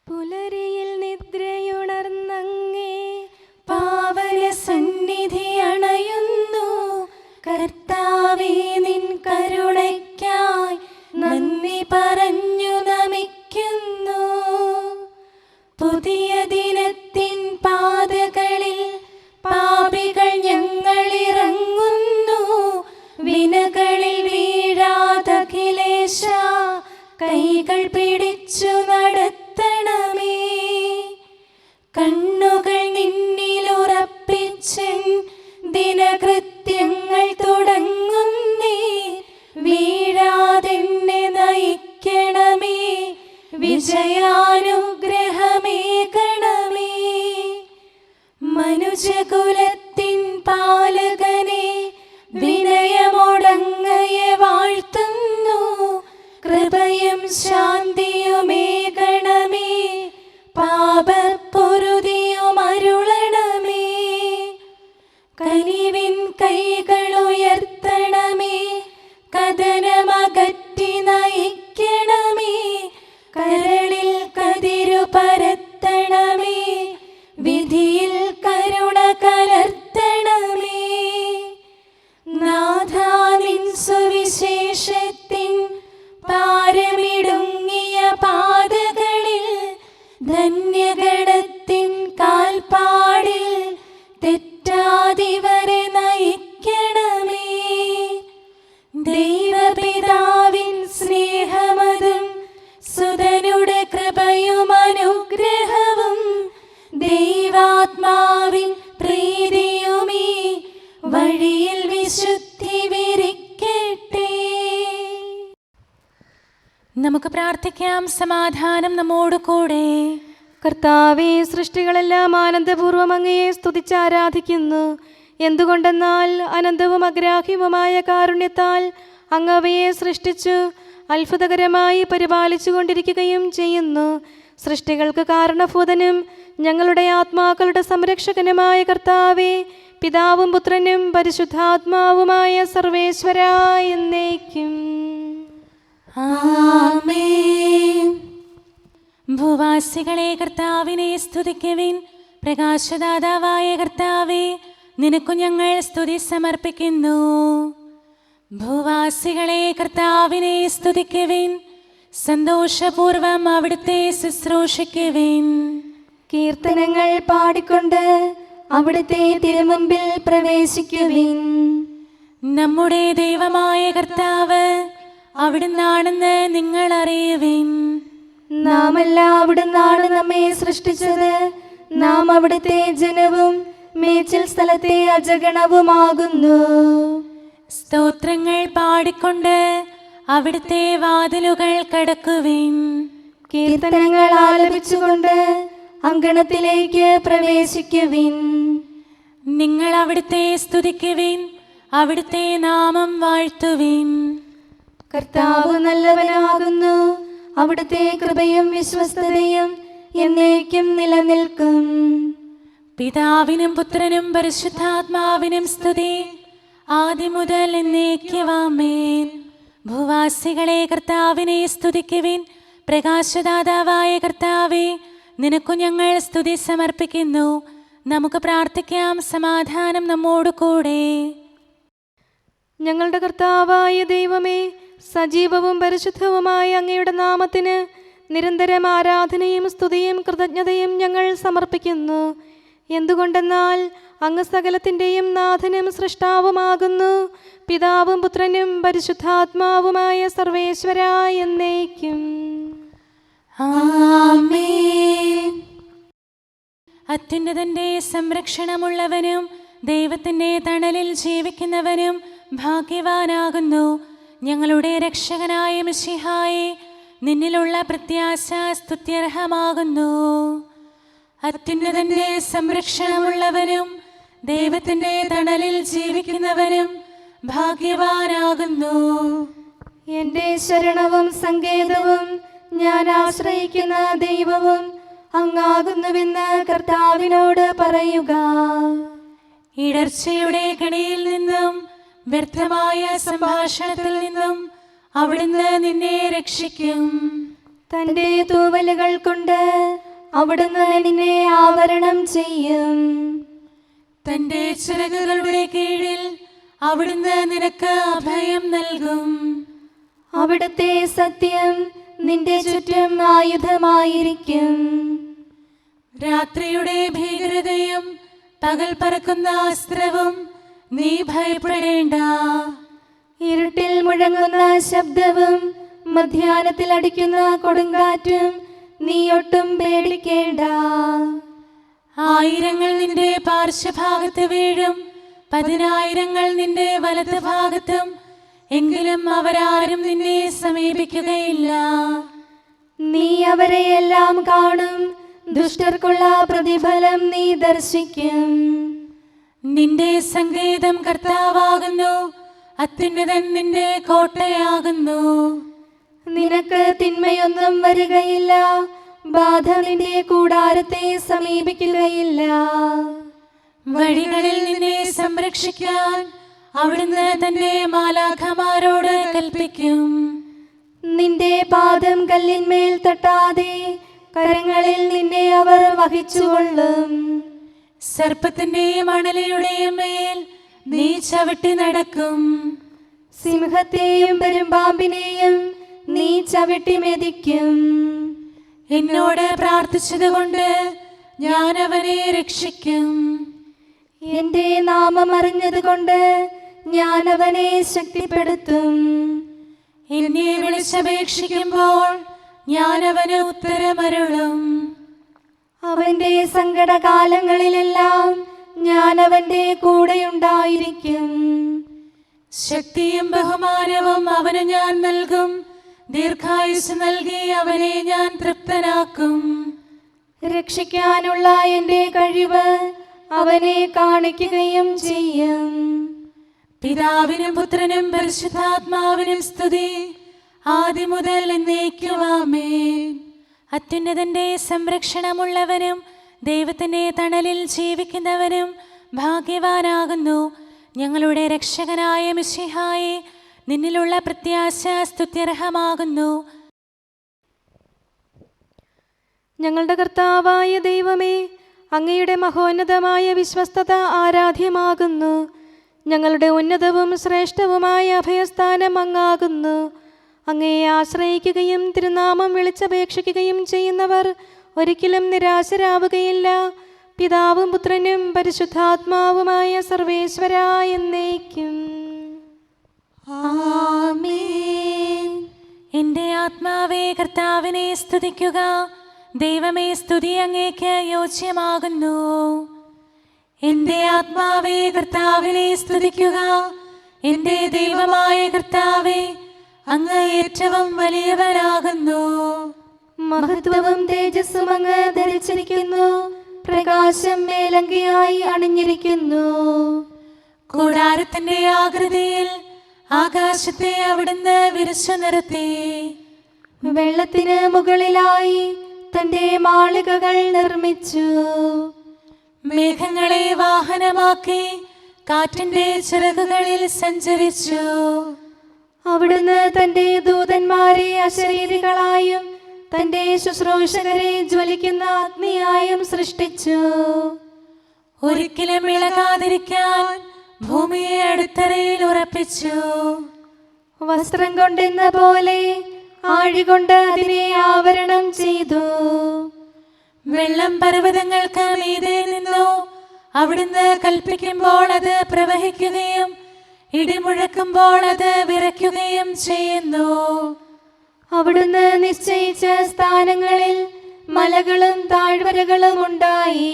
പുലരിയിൽ നിദ്രയുണർന്നങ്ങേ പാവന സന്നിധി അണയുന്നു. കർത്താവേ, നിൻ കരുണയ്ക്കായി നന്ദി പറഞ്ഞു നമിക്കുന്നു. പുതിയ ദിനത്തിൻ പാതകളിൽ പാപികൾ ഞങ്ങളിറങ്ങുന്നു. വിനകളിൽ വീഴാതഖിലേശ കൈകൾ പിടിച്ചു നടത്തണമേ. കണ്ണുകൾ നിന്നിലുറപ്പിച്ചൻ ദിനകൃത്യങ്ങൾ തുടങ്ങുന്നേ. വീഴാതെന്നെ നയിക്കണമേ, വിജയാനുഗ്രഹമേകണമേ. മനുജകുലത്തിൻ പാലകനെ വിനയമൊടങ്ങയെ വാഴ്ത്തുന്നു. കൃപയും ശാന്തിയുമേകണമേ, പാപപ്പൊറുതിയും അരുളണമേ. കനിവിൻ കൈകളുയർത്തണമേ, കഥനമകറ്റി നയിക്കണമേ. കരളിൽ കതിരു പരത്തണമേ, വിധിയിൽ കരുണ കലർത്തണമേ. നാഥാ, നിൻ സുവിശേഷത്തിൻ പാരമിടുങ്ങിയ പാതകളിൽ ധന്യഗണത്തിൻ കാൽപ്പാടിൽ തെറ്റാതിവരെ നയിക്കണമേ. ദൈവപിതാവിൻ സ്നേഹമതും സുതനുടെ കൃപയും അനുഗ്രഹവും ദൈവാത്മാവിൻ പ്രീതിയുമീ വഴിയിൽ വിശുദ്ധി വിരിക്കട്ടെ. നമുക്ക് പ്രാർത്ഥിക്കാം. സമാധാനം നമ്മോട് കൂടെ. കർത്താവേ, സൃഷ്ടികളെല്ലാം ആനന്ദപൂർവ്വം അങ്ങയെ സ്തുതിച്ച് ആരാധിക്കുന്നു. എന്തുകൊണ്ടെന്നാൽ അനന്തവും അഗ്രാഹ്യവുമായ കാരുണ്യത്താൽ അങ്ങ് അവയെ സൃഷ്ടിച്ചു അത്ഭുതകരമായി പരിപാലിച്ചു കൊണ്ടിരിക്കുകയും ചെയ്യുന്നു. സൃഷ്ടികൾക്ക് കാരണഭൂതനും ഞങ്ങളുടെ ആത്മാക്കളുടെ സംരക്ഷകനുമായ കർത്താവേ, പിതാവും പുത്രനും പരിശുദ്ധാത്മാവുമായ സർവേശ്വരാ എന്നേക്കും ആമേൻ. ഭൂവാസികളെ കർത്താവിനെ സ്തുതിക്കുവിൻ. പ്രകാശദാതാവായ കർത്താവേ, നിനക്കു ഞങ്ങൾ സ്തുതി സമർപ്പിക്കുന്നു. ഭൂവാസികളെ കർത്താവിനെ സ്തുതിക്കുവിൻ. സന്തോഷപൂർവം അവിടുത്തെ ശുശ്രൂഷിക്കുവിൻ. കീർത്തനങ്ങൾ പാടിക്കൊണ്ട് അവിടുത്തെ തിരുമുമ്പിൽ പ്രവേശിക്കുവിൻ. നമ്മുടെ ദൈവമായ കർത്താവ് അവിടുന്നാണെന്ന് നിങ്ങൾ അറിയുവിൻ. നാമല്ല അവിടുന്നാണ് നമ്മെ സൃഷ്ടിച്ചത്. നാം അവിടുത്തെ ജനവും മേച്ചിൽ സ്ഥലത്തെ അജഗണവുമാകുന്നു. സ്തോത്രങ്ങൾ പാടിക്കൊണ്ട് അവിടുത്തെ വാതിലുകൾ കടക്കുവിൻ. കീർത്തനങ്ങൾ ആലപിച്ചുകൊണ്ട് അങ്കണത്തിലേക്ക് പ്രവേശിക്കുവിൻ. നിങ്ങൾ അവിടുത്തെ സ്തുതിക്കുവിൻ, അവിടുത്തെ നാമം വാഴ്ത്തുവിൻ. കർത്താവ് നല്ലവനാകുന്നു. അവിടുത്തെ കൃപയും വിശ്വസ്തതയും എന്നേക്കും നിലനിൽക്കും. പിതാവിനും പുത്രനും പരിശുദ്ധാത്മാവിനും സ്തുതി, ആദ്യം മുതൽ എന്നേക്കും ആമേൻ. ഭൂവാസികളെ കർത്താവിനെ സ്തുതിക്കുവിൻ. പ്രകാശദാതാവായ കർത്താവേ, നിനക്കു ഞങ്ങൾ സ്തുതി സമർപ്പിക്കുന്നു. നമുക്ക് പ്രാർത്ഥിക്കാം. സമാധാനം നമ്മോട് കൂടെ. ഞങ്ങളുടെ കർത്താവായ ദൈവമേ, സജീവവും പരിശുദ്ധവുമായ അങ്ങയുടെ നാമത്തിന് നിരന്തരം ആരാധനയും സ്തുതിയും കൃതജ്ഞതയും ഞങ്ങൾ സമർപ്പിക്കുന്നു. എന്തുകൊണ്ടെന്നാൽ അങ്ങ് സകലത്തിൻ്റെയും നാഥനും സൃഷ്ടാവുമാകുന്നു. പിതാവും പുത്രനും പരിശുദ്ധാത്മാവുമായ സർവേശ്വരാ എന്നേക്കും ആമേൻ. അത്യുന്നതന്റെ സംരക്ഷണമുള്ളവനും ദൈവത്തിൻ്റെ തണലിൽ ജീവിക്കുന്നവനും ഭാഗ്യവാനാകുന്നു. ഞങ്ങളുടെ രക്ഷകനായ മിശിഹായേ, നിന്നിലുള്ള പ്രത്യാശ സ്തുത്യർഹമാകുന്നു. അത്യുന്നതന്റെ സംരക്ഷണമുള്ളവനും ദൈവത്തിൻ്റെ തണലിൽ ജീവിക്കുന്നവനും ഭാഗ്യവാനാകുന്നു. എൻ്റെ ശരണവും സങ്കേതവും ഞാൻ ആശ്രയിക്കുന്ന ദൈവവും അങ്ങാകുന്നുവെന്ന് കർത്താവിനോട് പറയുക. ഇടർച്ചയുടെ കണിയിൽ നിന്നും വ്യർത്ഥമായ സംഭാഷണത്തിൽ നിന്നും അവിടുന്ന് നിന്നെ രക്ഷിക്കും. തന്റെ തൂവലുകൾ കൊണ്ട് അവിടുന്ന് നിന്നെ ആവരണം ചെയ്യും. തന്റെ ചിറകുകളുടെ കീഴിൽ അവിടുന്ന് നിനക്ക് അഭയം നൽകും. അവിടുത്തെ സത്യം നിന്റെ ചുറ്റും ആയുധമായിരിക്കും. രാത്രിയുടെ ഭീകരതയും പകൽ പറക്കുന്ന അസ്ത്രവും നീ ഭയപ്പെടേണ്ട. ഇരുട്ടിൽ മുഴങ്ങുന്ന ശബ്ദവും മധ്യാഹ്നത്തിൽ അടിക്കുന്ന കൊടുങ്കാറ്റും നീ ഒട്ടും പേടിക്കേണ്ട. ആയിരങ്ങൾ നിന്റെ പാർശ്വഭാഗത്ത് വീഴും, 10,000 നിന്റെ വലത് ഭാഗത്തും, എങ്കിലും അവരാരും നിന്നെ സമീപിക്കുകയില്ല. നീ അവരെയെല്ലാം കാണും, ദുഷ്ടർക്കുള്ള പ്രതിഫലം നീ ദർശിക്കും. നിന്റെ സങ്കേതം കർത്താവാകുന്നു, അത്യുന്നതൻ നിന്റെ കോട്ടയാകുന്നു. നിനക്ക് തിന്മയൊന്നും വരികയില്ല, ബാധ നിന്റെ കൂടാരത്തെ സമീപിക്കുകയില്ല. വഴികളിൽ നിന്നെ സംരക്ഷിക്കാൻ അവിടുന്ന് തന്റെ മാലാഖമാരോട് കൽപ്പിക്കും. നിന്റെ പാദം കല്ലിന്മേൽ തട്ടാതെ കരങ്ങളിൽ നിന്നെ അവർ വഹിച്ചുകൊള്ളും. സർപ്പത്തിന്റെയും അണലയുടെയും മേൽ നീ ചവിട്ടി നടക്കും. സിംഹത്തെയും പെരുമ്പാമ്പിനെയും നീ ചവിട്ടി മെതിക്കും. എന്നോട് പ്രാർത്ഥിച്ചതുകൊണ്ട് ഞാൻ അവനെ രക്ഷിക്കും. എന്റെ നാമം അറിഞ്ഞതുകൊണ്ട് ഞാൻ അവനെ ശക്തിപ്പെടുത്തും. എന്നെ വിളിച്ചപേക്ഷിക്കുമ്പോൾ ഞാൻ അവന് ഉത്തരമരുളും. അവന്റെ സങ്കടകാലങ്ങളിലെല്ലാം ഞാൻ അവന്റെ കൂടെയുണ്ടായിരിക്കും. ശക്തിയും ബഹുമാനവും അവന് ഞാൻ നൽകും. ദീർഘായുസ് നൽകി അവനെ ഞാൻ തൃപ്തനാക്കും. രക്ഷിക്കാനുള്ള എന്റെ കഴിവ് അവനെ കാണിക്കുകയും ചെയ്യും. പിതാവിനും പുത്രനും പരിശുദ്ധാത്മാവിനും സ്തുതി, ആദ്യം മുതൽ എന്നേക്കും ആമേൻ. അത്യുന്നതന്റെ സംരക്ഷണമുള്ളവനും ദൈവത്തിന്റെ തണലിൽ ജീവിക്കുന്നവനും ഭാഗ്യവാനാകുന്നു ഞങ്ങളുടെ രക്ഷകനായ മിശിഹായെ. നിന്നിലുള്ള പ്രത്യാശ സ്തുത്യർഹമാകുന്നു. ഞങ്ങളുടെ കർത്താവായ ദൈവമേ, അങ്ങയുടെ മഹോന്നതമായ വിശ്വസ്തത ആരാധ്യമാകുന്നു. ഞങ്ങളുടെ ഉന്നതവും ശ്രേഷ്ഠവുമായ അഭയസ്ഥാനം അങ്ങാകുന്നു. അങ്ങയെ ആശ്രയിക്കുകയും തിരുനാമം വിളിച്ചപേക്ഷിക്കുകയും ചെയ്യുന്നവർ ഒരിക്കലും നിരാശരാവുകയില്ല. പിതാവും പുത്രനും പരിശുദ്ധാത്മാവുമായ സർവേശ്വരാ എന്നേക്കും ആമേൻ. എൻ്റെ ആത്മാവേ കർത്താവിനെ സ്തുതിക്കുക. ദൈവമേ, സ്തുതി അങ്ങേക്ക് യോജ്യമാകുന്നു. എൻ്റെ ആത്മാവേ കർത്താവിനെ സ്തുതിക്കുക. എൻ്റെ ദൈവമായ കർത്താവേ, അങ്ങ് ഏറ്റവും വലിയവനാകുന്നു. മഹത്വവും തേജസ്സും അങ്ങ് ധരിച്ചിരിക്കുന്നു. പ്രകാശം മേലങ്കിയായി അണിഞ്ഞിരിക്കുന്നു. കൂടാരത്തിന്റെ ആകൃതിയിൽ ആകാശത്തെ അവിടുന്ന് വിരിച്ചു നിർത്തി. വെള്ളത്തിന് മുകളിലായി തന്റെ മാളികകൾ നിർമ്മിച്ചു. മേഘങ്ങളെ വാഹനമാക്കി കാറ്റിന്റെ ചിറകുകളിൽ സഞ്ചരിച്ചു. അവിടുന്ന് തന്റെ ദൂതന്മാരെ അശരീരികളായും തന്റെ ശുശ്രൂഷകരെ ജ്വലിക്കുന്ന അഗ്നിയായും സൃഷ്ടിച്ചു. ഒരിക്കലും ഇളകാതിരിക്കാൻ ഭൂമിയെ അടിത്തറയിൽ ഉറപ്പിച്ചു. വസ്ത്രം കൊണ്ടെന്ന പോലെ ആഴികൊണ്ട് അതിനെ ആവരണം ചെയ്തു. വെള്ളം പർവ്വതങ്ങൾക്ക് മീതെ നിന്നു. അവിടുന്ന് കൽപ്പിക്കുമ്പോൾ അത് പ്രവഹിക്കുകയും ഇടിമുഴക്കുമ്പോൾ അത് വിറയ്ക്കുകയും ചെയ്യുന്നു. അവിടുന്ന് നിശ്ചയിച്ച സ്ഥാനങ്ങളിൽ മലകളും താഴ്വരകളും ഉണ്ടായി.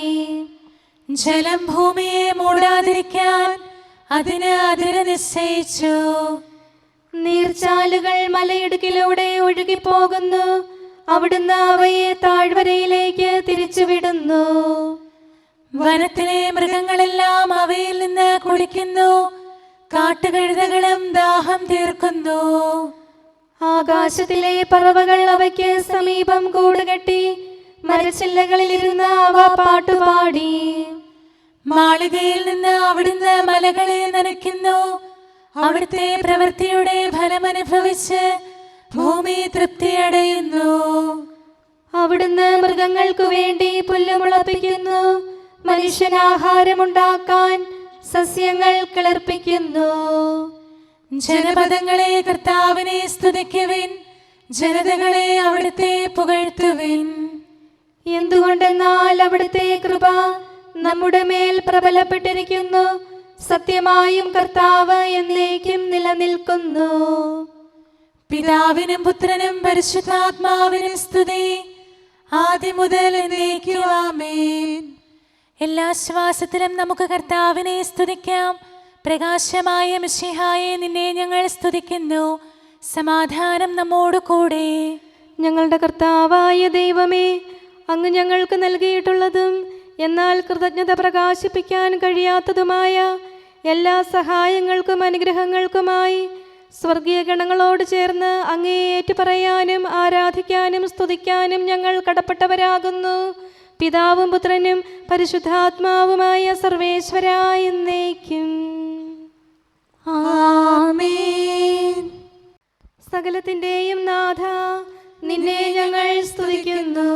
ജലം ഭൂമിയെ മൂടാതിരിക്കാൻ അതിന് അതിര് നിശ്ചയിച്ചു. നീർച്ചാലുകൾ മലയിടുക്കിലൂടെ ഒഴുകിപ്പോകുന്നു. അവിടുന്ന് അവയെ താഴ്വരയിലേക്ക് തിരിച്ചുവിടുന്നു. വനത്തിലെ മൃഗങ്ങളെല്ലാം അവയിൽ നിന്ന് കുടിക്കുന്നു. കാട്ടുകഴുതകളും ദാഹം തീർക്കുന്നു. ആകാശത്തിലെ പറവകൾ അവയ്ക്ക് സമീപം കൂടുകെട്ടി മരച്ചില്ലകളിലിരുന്ന് അവ പാട്ടുപാടി. മാളികയിൽ നിന്ന് അവിടുന്ന് മലകളെ നനയ്ക്കുന്നു. അവിടുത്തെ പ്രവൃത്തിയുടെ ഫലമനുഭവിച്ച് ഭൂമി തൃപ്തിയടയുന്നു. അവിടുന്ന് മൃഗങ്ങൾക്കു വേണ്ടി പുല്ല് മുളപ്പിക്കുന്നു, മനുഷ്യനാഹാരമുണ്ടാക്കാൻ സസ്യങ്ങൾ കിളിർപ്പിക്കുന്നു. ജനപദങ്ങളെ കർത്താവിനെ സ്തുതിക്കുവിൻ, ജനതകളെ അവിടുത്തെ പുകഴ്ത്തുവിൻ. എന്തുകൊണ്ടെന്നാൽ അവിടുത്തെ കൃപ നമ്മുടെ മേൽ പ്രബലപ്പെട്ടിരിക്കുന്നു, സത്യമായും കർത്താവ് എന്നേക്കും നിലനിൽക്കുന്നു. പിതാവിനും പുത്രനും പരിശുദ്ധാത്മാവിനും സ്തുതി, ആദ്യം മുതൽ എന്നേക്കും ആമേൻ. എല്ലാ ശ്വാസത്തിലും നമുക്ക് കർത്താവിനെ സ്തുതിക്കാം. പ്രകാശമായ മിശിഹായെ, നിന്നെ ഞങ്ങൾ സ്തുതിക്കുന്നു. സമാധാനം നമ്മോട് കൂടെ. ഞങ്ങളുടെ കർത്താവായ ദൈവമേ, അങ്ങ് ഞങ്ങൾക്ക് നൽകിയിട്ടുള്ളതും എന്നാൽ കൃതജ്ഞത പ്രകാശിപ്പിക്കാൻ കഴിയാത്തതുമായ എല്ലാ സഹായങ്ങൾക്കും അനുഗ്രഹങ്ങൾക്കുമായി സ്വർഗീയ ഗണങ്ങളോട് ചേർന്ന് അങ്ങേ ഏറ്റുപറയാനും ആരാധിക്കാനും സ്തുതിക്കാനും ഞങ്ങൾ കടപ്പെട്ടവരാകുന്നു. പിതാവും പുത്രനും പരിശുദ്ധാത്മാവുമായ സർവേശ്വരായ എന്നേക്കും ആമേൻ. സകലത്തിന്റെയും നാഥ, നിന്നെ ഞങ്ങൾ സ്തുതിക്കുന്നു.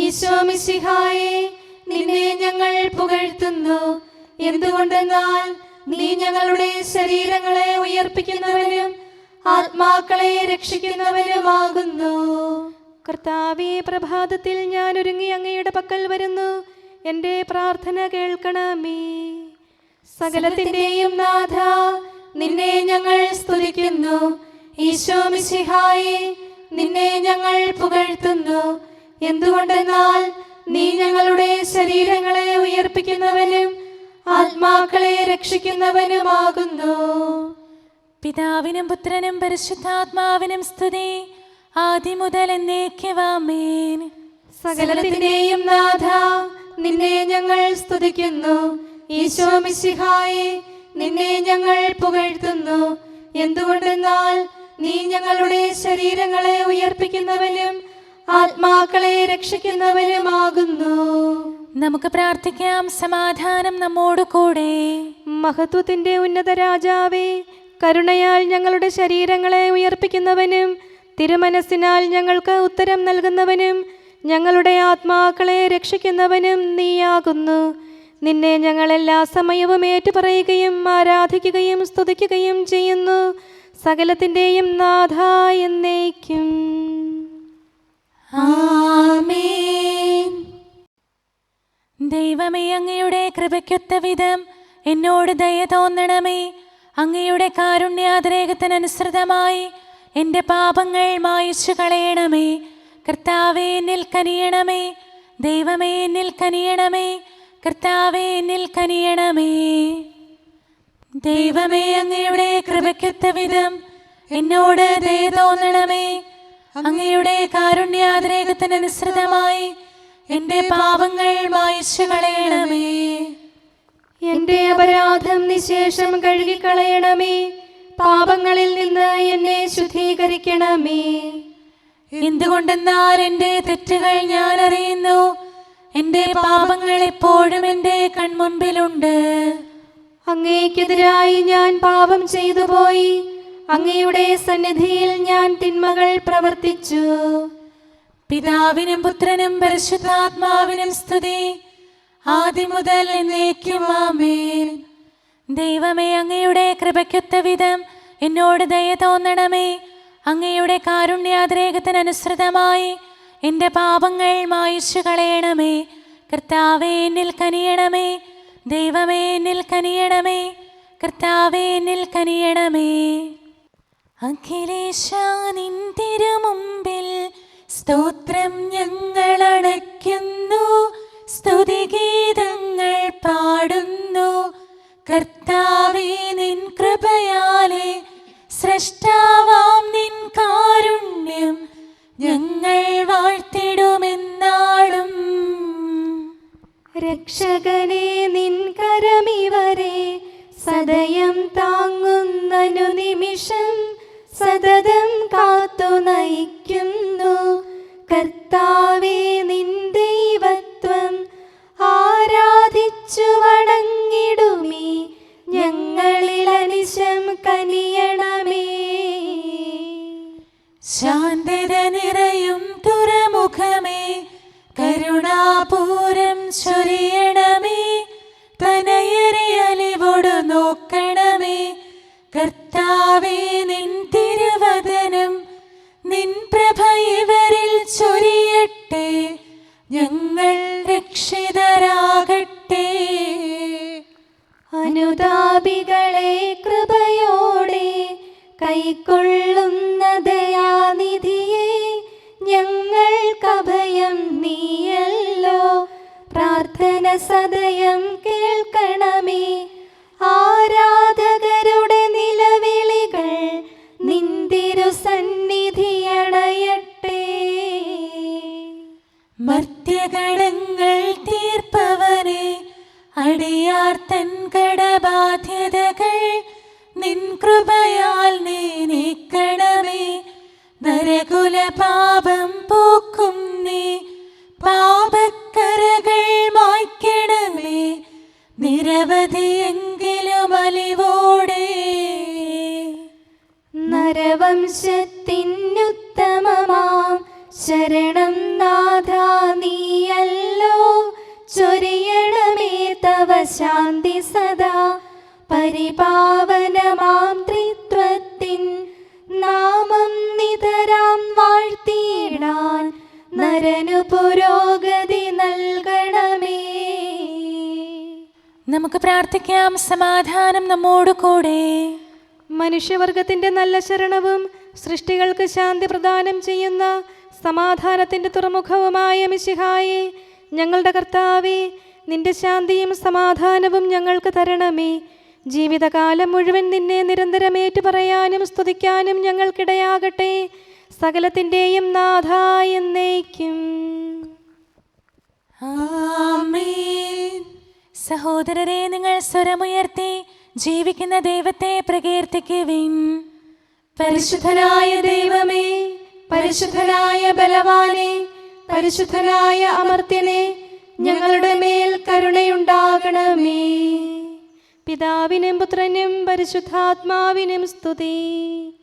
ഈശോ മിശിഹായെ, നിന്നെ ഞങ്ങൾ പുകഴ്ത്തുന്നു. എന്തുകൊണ്ടെന്നാൽ നീ ഞങ്ങളുടെ ശരീരങ്ങളെ ഉയർപ്പിക്കുന്നവനും ആത്മാക്കളെ രക്ഷിക്കുന്നവനുമാകുന്നു. കർത്താവേ, പ്രഭാതത്തിൽ ഞാൻ ഒരുങ്ങി അങ്ങയുടെ പക്കൽ വരുന്നു. എൻ്റെ പ്രാർത്ഥന കേൾക്കണമേ. സകലത്തിന്റെയും നാഥ, നിന്നെ ഞങ്ങൾ സ്തുതിക്കുന്നു. ഈശോ മിശിഹായെ, നിന്നെ ഞങ്ങൾ പുകഴ്ത്തുന്നു. എന്തുകൊണ്ടെന്നാൽ നീ ഞങ്ങളുടെ ശരീരങ്ങളെ ഉയർപ്പിക്കുന്നവനും ആത്മാക്കളെ രക്ഷിക്കുന്നവനുമാകുന്നു. പിതാവിനും പുത്രനും പരിശുദ്ധാത്മാവിനും സ്തുതി, ആദ്യം മുതൽ എന്നേക്കും ആമേൻ. സകലത്തിന്റെയും നാഥ, നിന്നെ ഞങ്ങൾ സ്തുതിക്കുന്നു. ഈശോ മിശിഹായെ, നിന്നെ ഞങ്ങൾ പുകഴ്ത്തുന്നു. എന്തുകൊണ്ടെന്നാൽ നീ ഞങ്ങളുടെ ശരീരങ്ങളെ ഉയർപ്പിക്കുന്നവനും ആത്മാക്കളെ രക്ഷിക്കുന്നവനുമാകുന്നു. നമുക്ക് പ്രാർത്ഥിക്കാം. സമാധാനം നമ്മോട് കൂടെ. മഹത്വത്തിന്റെ ഉന്നത രാജാവേ, കരുണയാൽ ഞങ്ങളുടെ ശരീരങ്ങളെ ഉയർപ്പിക്കുന്നവനും തിരുമനസ്സിനാൽ ഞങ്ങൾക്ക് ഉത്തരം നൽകുന്നവനും ഞങ്ങളുടെ ആത്മാക്കളെ രക്ഷിക്കുന്നവനും നീയാകുന്നു. നിന്നെ ഞങ്ങൾ എല്ലാ സമയവും ഏറ്റുപറയുകയും ആരാധിക്കുകയും സ്തുതിക്കുകയും ചെയ്യുന്നു. സകലത്തിന്റെയും നാഥ എന്നേക്കും ആമേൻ. ദൈവമേ, അങ്ങയുടെ കൃപയ്ക്കൊത്ത വിധം എന്നോട് ദയ തോന്നണമേ. അങ്ങയുടെ കാരുണ്യാതിരേകത്തിനനുസൃതമായി എൻ്റെ പാപങ്ങൾ മായിച്ചു കളയണമേ. കർത്താവേ, എന്നിൽ കനിയണമേ. ദൈവമേ, എന്നിൽ കനിയണമേ. കർത്താവേ, എന്നിൽ കനിയണമേ. ദൈവമേ, അങ്ങയുടെ കൃപയ്ക്കൊത്ത വിധം എന്നോട് ദയ തോന്നണമേ. അങ്ങയുടെ കാരുണ്യാതിരേകത്തിനനുസൃതമായി എൻ്റെ പാപങ്ങൾ മായിച്ചു കളയണമേ. എന്റെ അപരാധം നിശേഷം കഴുകിക്കളയണമേ. പാപങ്ങളിൽ നിന്ന് എന്നെ ശുദ്ധീകരിക്കണമേ. എന്തുകൊണ്ടെന്നാൽ എൻ്റെ തെറ്റുകൾ ഞാൻ അറിയുന്നു. എൻ്റെ പാപങ്ങൾ എപ്പോഴും എൻ്റെ കൺമുൻപിലുണ്ട്. അങ്ങേക്കെതിരായി ഞാൻ പാപം ചെയ്തു പോയി. അങ്ങയുടെ സന്നിധിയിൽ ഞാൻ തിന്മകൾ പ്രവർത്തിച്ചു. പിതാവിനും പുത്രനും പരിശുദ്ധാത്മാവിനും സ്തുതി, ആദ്യം മുതൽ എന്നേക്കും ആമേൻ. ദൈവമേ, അങ്ങയുടെ കൃപയ്ക്കൊത്ത വിധം എന്നോട് ദയ തോന്നണമേ. അങ്ങയുടെ കാരുണ്യാതിരേകത്തിനനുസൃതമായി എൻ്റെ പാപങ്ങൾ മായിച്ചു കളയണമേ. കർത്താവേ, എന്നിൽ കനിയണമേ. ദൈവമേ, എന്നിൽ കനിയണമേ. കർത്താവേ, എന്നിൽ കനിയണമേ. അഖിലേശാ, നിൻ തിരുമുമ്പിൽ സ്തോത്രം ഞങ്ങൾ അണയ്ക്കുന്നു. സ്തുതിഗീതങ്ങൾ പാടുന്നു. കർത്താവേ, നിൻ കൃപയാലെ സ്രഷ്ടാവാം നിൻ കാരുണ്യം ഞങ്ങൾ വാഴ്ത്തിടുമെന്നാളും. രക്ഷകനെ, നിൻ കരമിവരെ സദയം താങ്ങുന്നനു നിമിഷം സതതം കാത്തു നയിക്കുന്നു. കർത്താവേ, നിൻ ദൈവത്വം ആരാധിച്ചു വണങ്ങിടുമീ ഞങ്ങളിൽ അനിശം കനിയണമേ. ശാന്തത നിറയും തുറമുഖമേ, കരുണാപൂരം ചൊരിയണമേ. തനയരെ അലിവോടു നോക്കണമേ. കർത്താവേ, നിൻ തിരുവദനം നിൻ പ്രഭ ഇവരിൽ ചൊരിയട്ടെ. ഞങ്ങൾ രക്ഷിതരാകട്ടെ. അനുതാപികളെ കൃപയോടെ കൈക്കൊള്ളുന്ന ദയാനിധിയെ, ഞങ്ങൾക്കഭയം നീയല്ലോ. പ്രാർത്ഥന സദയം കേൾക്കണമേ. ആരാധകരുടെ നിലവിളികൾ നിന്തിരു സന്നിധിയണയട്ടെ. മർത്യകടങ്ങൾ തീർപ്പവനെ, അടിയാർ തൻ കടബാധ്യതകൾ നിൻ കൃപയാൽ നീ നീക്കണമേ. നരകുല പാപം പോക്കും നീ, പാപക്കരകൾ മായ്ക്കണമേ. നിരവധിയെങ്കിലും അലിവോടെ നരവംശത്തിനുത്തമമാം ശരണം നാഥ നീയല്ലോ. ചൊരിയണമേ തവ ശാന്തി സദാ. പരിപാവനമാം ത്രിത്വത്തിൻ നാമം നിതരാം വാഴ്ത്തിയിടാൻ നരനു പുരോഗതി നൽകണമേ. നമുക്ക് പ്രാർത്ഥിക്കാം. സമാധാനം നമ്മോട് കൂടെ. മനുഷ്യവർഗത്തിന്റെ നല്ല ശരണവും സൃഷ്ടികൾക്ക് ശാന്തി പ്രദാനം ചെയ്യുന്ന സമാധാനത്തിന്റെ തുറമുഖവുമായ മിശിഹായേ, ഞങ്ങളുടെ കർത്താവേ, നിന്റെ ശാന്തിയും സമാധാനവും ഞങ്ങൾക്ക് തരണമേ. ജീവിതകാലം മുഴുവൻ നിന്നെ നിരന്തരം ഏറ്റുപറയാനും സ്തുതിക്കാനും ഞങ്ങൾക്കിടയാകട്ടെ. സകലത്തിൻ്റെയും നാഥ എന്നേക്കും. ആമേൻ. സഹോദരരെ, നിങ്ങൾ സ്വരമുയർത്തി ജീവിക്കുന്ന ദൈവത്തെ പ്രകീർത്തിക്കുവിൻ. പരിശുദ്ധനായ ദൈവമേ, പരിശുദ്ധനായ ബലവാനെ, പരിശുദ്ധനായ അമർത്യനെ, ഞങ്ങളുടെ മേൽ കരുണയുണ്ടാകണമേ. പിതാവിനും പുത്രനും പരിശുദ്ധാത്മാവിനും സ്തുതി.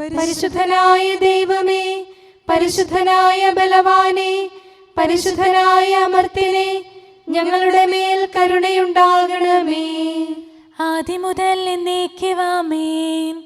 പരിശുദ്ധനായ ദൈവമേ, പരിശുദ്ധനായ ബലവാനെ, പരിശുദ്ധനായ അമർത്യനെ, ഞങ്ങളുടെ മേൽ കരുണയുണ്ടാകണമേ. ആദ്യം മുതൽ എന്നേക്കും ആമേൻ.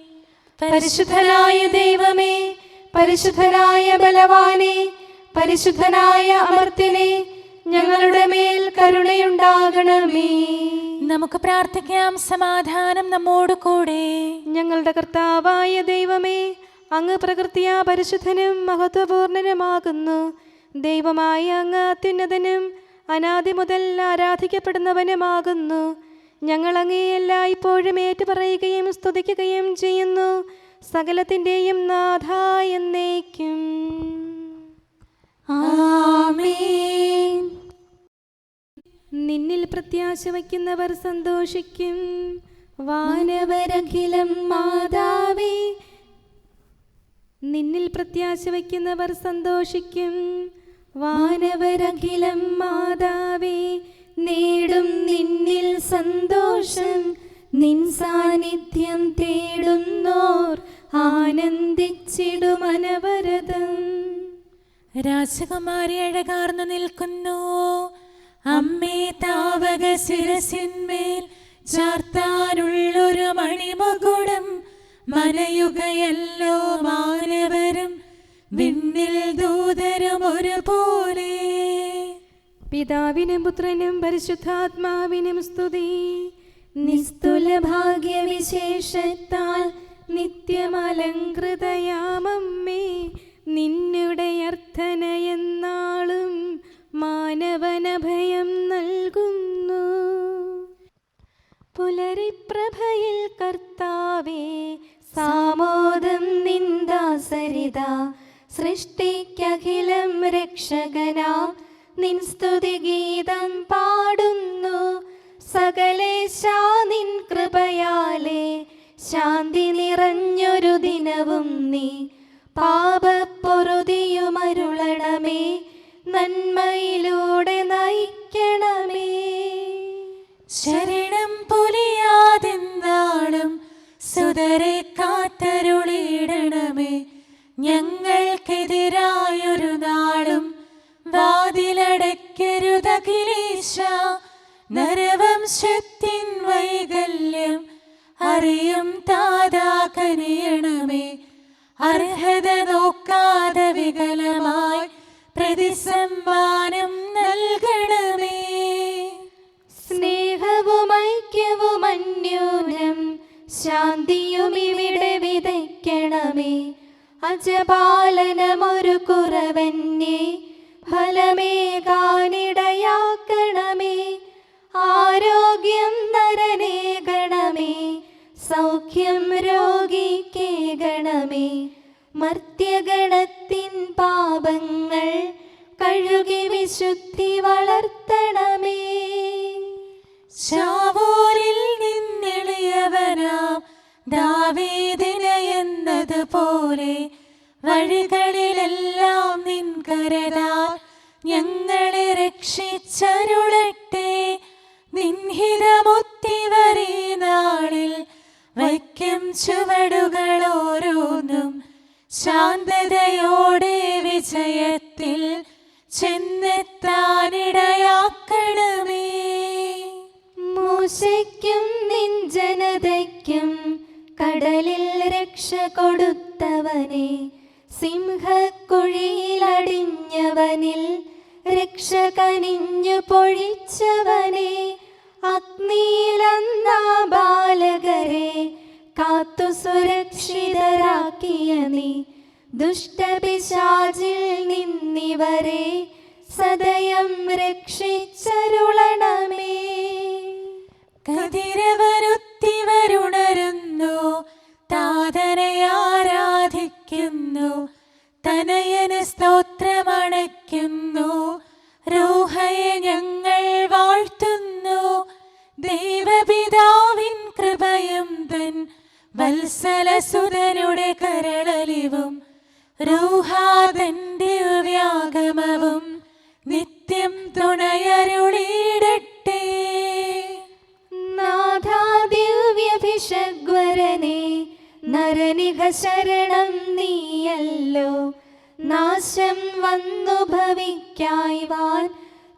പരിശുദ്ധനായ ദൈവമേ, പരിശുദ്ധനായ ബലവാനെ, പരിശുദ്ധനായ അമർത്യനെ, ഞങ്ങളുടെ മേൽ കരുണയുണ്ടാകണമേ. നമുക്ക് പ്രാർത്ഥിക്കാം. സമാധാനം നമ്മോട് കൂടെ. ഞങ്ങളുടെ കർത്താവായ ദൈവമേ, അങ്ങ് പ്രകൃതിയാ പരിശുദ്ധനും മഹത്വപൂർണനുമാകുന്നു. ദൈവമായ അങ്ങ് അത്യുന്നതനും അനാദി മുതൽ ആരാധിക്കപ്പെടുന്നവനുമാകുന്നു. ഞങ്ങൾ അങ്ങയെ എല്ലായ്പ്പോഴും ഏറ്റുപറയുകയും സ്തുതിക്കുകയും ചെയ്യുന്നു. സകലത്തിൻ്റെയും നാഥ എന്നേക്കും. ആമേൻ. നിന്നിൽ പ്രത്യാശ വയ്ക്കുന്നവർ സന്തോഷിക്കും. വാനവരഖിലം മാതാവേ, നിന്നിൽ പ്രത്യാശ വയ്ക്കുന്നവർ സന്തോഷിക്കും. വാനവരഖിലം മാതാവേ, നേടും നിന്നിൽ സന്തോഷം. നിൻ സാന്നിധ്യം തേടുന്നോർ ആനന്ദിച്ചിടുമനവരതം. രാജകുമാരി അഴകാർന്നു നിൽക്കുന്നു. അമ്മേ, താവക ശിരസിന്മേൽ ചാർത്താനുള്ളൊരു മണിമകുടം മനയുകയല്ലോ മാനവരും വിണ്ണിൽ ദൂതരും ഒരുപോലെ. പിതാവിനും പുത്രനും പരിശുദ്ധാത്മാവിനും സ്തുതി. നിസ്തുല ഭാഗ്യവിശേഷത്താൽ നിത്യമലങ്കൃതയാമമ്മേ, നിന്നുടെ അർത്ഥനയെന്നാളും മാനവനഭയം നൽകുന്നു. പുലരിപ്രഭയിൽ കർത്താവേ, സാമോദം നിന്ദാസരിത. സൃഷ്ടിക്കഖിലം രക്ഷകനാം നിൻ സ്തുതിഗീതം പാടുന്നു. സകലേശാ നിൻ കൃപയാലേ ശാന്തി നിറഞ്ഞൊരു ദിനവും നീ. പാപപ്പൊറുതിയുമരുളണമേ, നന്മയിലൂടെ നയിക്കണമേ. ശരണം പൊലിയാതെന്നാളും സുതരെ കാത്തരുളിയിടണമേ. ഞങ്ങൾക്കെതിരായൊരു നാളും വാതിലടയ്ക്കരുതഖിലേശ. നരവംശത്തിൻ വൈകല്യം അറിയും താതാ കനിയണമേ. അർഹത നോക്കാതെ വികലമായി പ്രതിസമ്മാനം നൽകണമേ. സ്നേഹവും ഐക്യവും അന്യോന്യം ശാന്തിയും ഇവിടെ വിതയ്ക്കണമേ. അജപാലനമൊരു കുറവന്യേ ഫലമേകാനിടയാക്കണമേ. ആരോഗ്യം നരനേകണമേ, സൗഖ്യം രോഗിക്കേകണമേ. മർത്യഗണത്തിൻ പാപങ്ങൾ കഴുകി വിശുദ്ധി വളർത്തണമേ. ശാവൂരിൽ നിന്നെളിയവനാം ദാവീദിന് എന്നതുപോലെ വഴികളിലെല്ലാം നിൻ കരതാൽ ഞങ്ങളെ രക്ഷിച്ചരുളട്ടെ. നിൻഹിതമൊത്തിവരെ നാളിൽ വയ്ക്കും ചുവടുകൾ ഓരോന്നും ശാന്തതയോടെ വിജയത്തിൽ ചെന്നെത്താനിടയാക്കണമേ. മൂശയ്ക്കും നിൻ ജനതയ്ക്കും കടലിൽ രക്ഷ കൊടുത്തവനെ, സിംഹക്കുഴിയിലടിഞ്ഞവനിൽ രക്ഷ കനിഞ്ഞു പൊഴിച്ചവനെ, അഗ്നിയിലന്നാ ബാലകരെ കാത്തു സുരക്ഷിതരാക്കിയ നീ, ദുഷ്ടപിശാചിൽ നിന്നിവരെ സദയം രക്ഷിച്ചരുളണമേ. കതിരവരുത്തിവരുണരുന്നു, താതനെ ആരാധിക്കുന്നു, തനയന് സ്തോത്രമണയ്ക്കുന്നു. റൂഹയെ ഞങ്ങൾ വാഴ്ത്തുന്നു. ദൈവപിതാവിൻ കൃപയും തൻ വത്സലസുതനുടെ കരളലിവും റൂഹാതന്റെ വ്യാഗമവും നിത്യം തുണയരുളിയിടട്ടെ. നാഥാ ദിവ്യഭിഷഗ്വരനെ നരനിക ശരണം നീയല്ലോ. നാശം വന്നു ഭവിക്കായ്വാൻ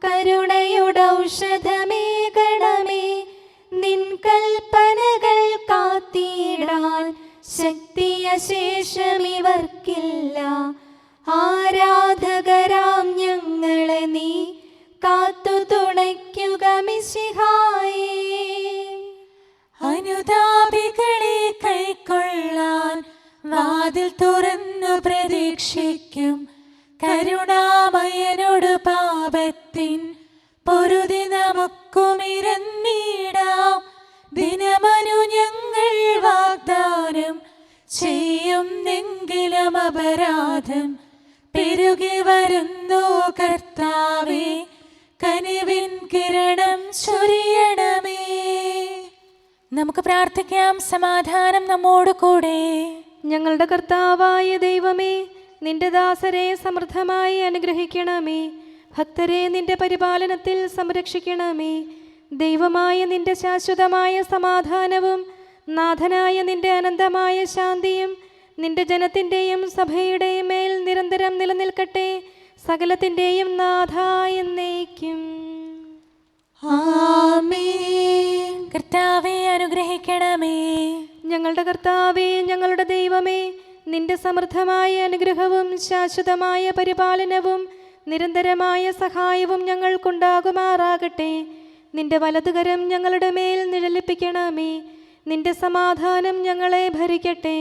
കരുണയുടൗഷധമേകണമേ. നിൻ കൽപ്പനകൾ കാത്തിടാൻ ശക്തിയശേഷമിവർക്കില്ല. ആരാധകരാം ഞങ്ങളെ നീ കാത്തു തുണയ്ക്കുക മിശിഹായേ. അനുതാപികളെ കൈക്കൊള്ളാൻ വാതിൽ തുറന്നു പ്രതീക്ഷിക്കും. കരുണാമയനോട് പാപത്തിൻ പൊറുതി നമുക്കുമിരന്നിടാം. ദിനമനു ഞങ്ങൾ വാഗ്ദാനം ചെയ്യുന്നെങ്കിലും അപരാധം പെരുകി വരുന്നു. കർത്താവേ, കനിവിൻ കിരണം ചൊരിയണമേ. നമുക്ക് പ്രാർത്ഥിക്കാം. സമാധാനം നമ്മോട് കൂടെ. ഞങ്ങളുടെ കർത്താവായ ദൈവമേ, നിന്റെ ദാസരെ സമൃദ്ധമായി അനുഗ്രഹിക്കണമേ. ഭക്തരെ നിന്റെ പരിപാലനത്തിൽ സംരക്ഷിക്കണമേ. ദൈവമായ നിന്റെ ശാശ്വതമായ സമാധാനവും നാഥനായ നിന്റെ അനന്തമായ ശാന്തിയും നിന്റെ ജനത്തിൻ്റെയും സഭയുടെയും മേൽ നിരന്തരം നിലനിൽക്കട്ടെ. സകലത്തിൻ്റെയും നാഥ എന്നേക്കും. ആമേൻ. കർത്താവേ, അനുഗ്രഹിക്കണമേ. ഞങ്ങളുടെ കർത്താവേ, ഞങ്ങളുടെ ദൈവമേ, നിന്റെ സമൃദ്ധമായ അനുഗ്രഹവും ശാശ്വതമായ പരിപാലനവും നിരന്തരമായ സഹായവും ഞങ്ങൾക്കുണ്ടാകുമാറാകട്ടെ. നിന്റെ വലതുകരം ഞങ്ങളുടെ മേൽ നിഴലിപ്പിക്കണമേ. നിന്റെ സമാധാനം ഞങ്ങളെ ഭരിക്കട്ടെ.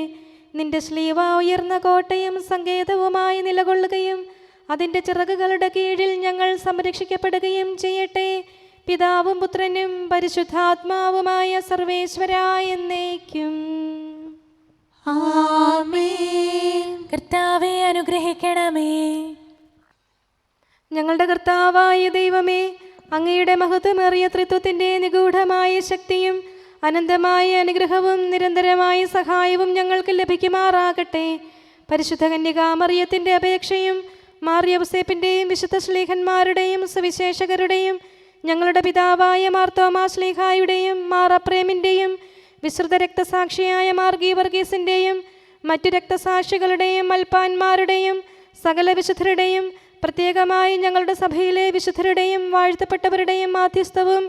നിന്റെ ശ്ലീവ ഉയർന്ന കോട്ടയും സങ്കേതവുമായി നിലകൊള്ളുകയും അതിൻ്റെ ചിറകുകളുടെ കീഴിൽ ഞങ്ങൾ സംരക്ഷിക്കപ്പെടുകയും ചെയ്യട്ടെ. പിതാവും പുത്രനും പരിശുദ്ധാത്മാവുമായ സർവേശ്വരായ എന്നേക്കും. ആമേൻ. കർത്താവേ, അനുഗ്രഹിക്കണമേ. ഞങ്ങളുടെ കർത്താവായ ദൈവമേ, അങ്ങയുടെ മഹത്വമേറിയ ത്രിത്വത്തിൻ്റെ നിഗൂഢമായ ശക്തിയും അനന്തമായ അനുഗ്രഹവും നിരന്തരമായ സഹായവും ഞങ്ങൾക്ക് ലഭിക്കുമാറാകട്ടെ. പരിശുദ്ധ കന്യകാമറിയത്തിൻ്റെ അപേക്ഷയും മാർ യൗസേപ്പിൻ്റെയും വിശുദ്ധ ശ്ലീഹന്മാരുടെയും സുവിശേഷകരുടെയും ഞങ്ങളുടെ പിതാവായ മാർ തോമാ ശ്ലീഹായുടെയും മാർ അപ്രേമിൻ്റെയും വിശുദ്ധ രക്തസാക്ഷിയായ മാർ ഗീവർഗീസിൻ്റെയും മറ്റു രക്തസാക്ഷികളുടെയും മൽപ്പാന്മാരുടെയും സകല വിശുദ്ധരുടെയും പ്രത്യേകമായി ഞങ്ങളുടെ സഭയിലെ വിശുദ്ധരുടെയും വാഴ്ത്തപ്പെട്ടവരുടെയും മാധ്യസ്ഥവും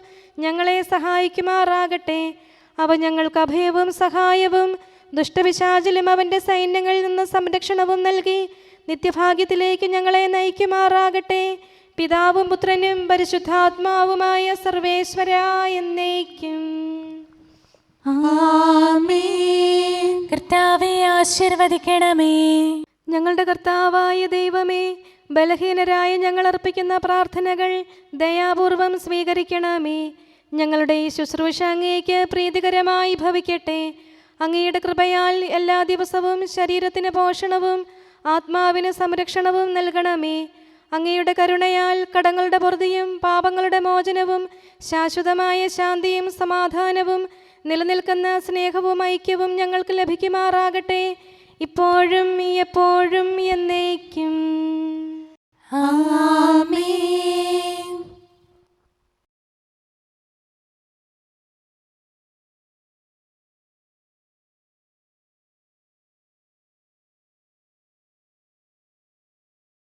ഞങ്ങളെ സഹായിക്കുമാറാകട്ടെ. അവ ഞങ്ങൾക്ക് അഭയവും സഹായവും ദുഷ്ടപിശാചിലും അവൻ്റെ സൈന്യങ്ങളിൽ നിന്ന് സംരക്ഷണവും നൽകി നിത്യഭാഗ്യത്തിലേക്ക് ഞങ്ങളെ നയിക്കുമാറാകട്ടെ. പിതാവും പുത്രനും പരിശുദ്ധാത്മാവുമായ സർവേശ്വരാ എന്നേക്കും. ആമേൻ. കർത്താവേ ആശീർവദിക്കണമേ. ഞങ്ങളുടെ കർത്താവായ ദൈവമേ, ബലഹീനരായ ഞങ്ങൾ അർപ്പിക്കുന്ന പ്രാർത്ഥനകൾ ദയാപൂർവം സ്വീകരിക്കണമേ. ഞങ്ങളുടെ ഈ ശുശ്രൂഷ അങ്ങേക്ക് പ്രീതികരമായി ഭവിക്കട്ടെ. അങ്ങയുടെ കൃപയാൽ എല്ലാ ദിവസവും ശരീരത്തിന് പോഷണവും ആത്മാവിന് സംരക്ഷണവും നൽകണമേ. അങ്ങയുടെ കരുണയാൽ കടങ്ങളുടെ പൊറുതിയും പാപങ്ങളുടെ മോചനവും ശാശ്വതമായ ശാന്തിയും സമാധാനവും നിലനിൽക്കുന്ന സ്നേഹവും ഐക്യവും ഞങ്ങൾക്ക് ലഭിക്കുമാറാകട്ടെ, ഇപ്പോഴും എപ്പോഴും എന്നേക്കും. ആമേൻ.